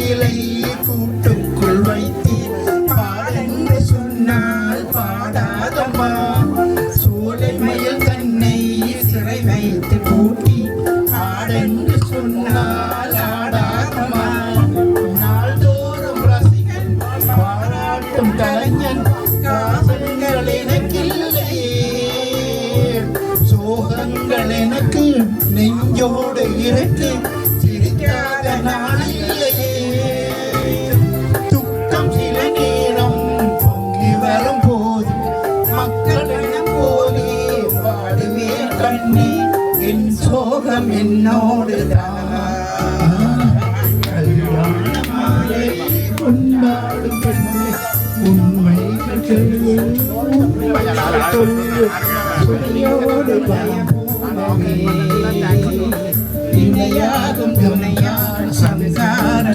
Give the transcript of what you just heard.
மயிலை கூட்டுக்குள் வைத்து பாடென்று சொன்னால் பாடாதம்மா. சோலை மயில் தன்னை சிறை வைத்து பூட்டி ஆடென்று சொன்னால் ஆடாதம்மா. நாள்தோறும் ரசிகன் பாராட்டும் கலைஞன் காசங்கள் எனக்கில்லையே. சோகங்கள் எனக்கு நெஞ்சோடு இருக்கு, சிரிக்காத நாளில்லையே. துக்கம் சில நேரம் பொங்கி வரும் போது மக்கள் என போலே பாடுவேன் கண்ணே. என் சோகம் என்னோடுதான். கல்யாண மாலை கொண்டாடும் பெண்ணே, உண்மைகள் சொல்லு, உண்மைகள் சொல்லு, சொல்லியோடு பயன்பூனமே. இணையாகும் துணையால் சம்சார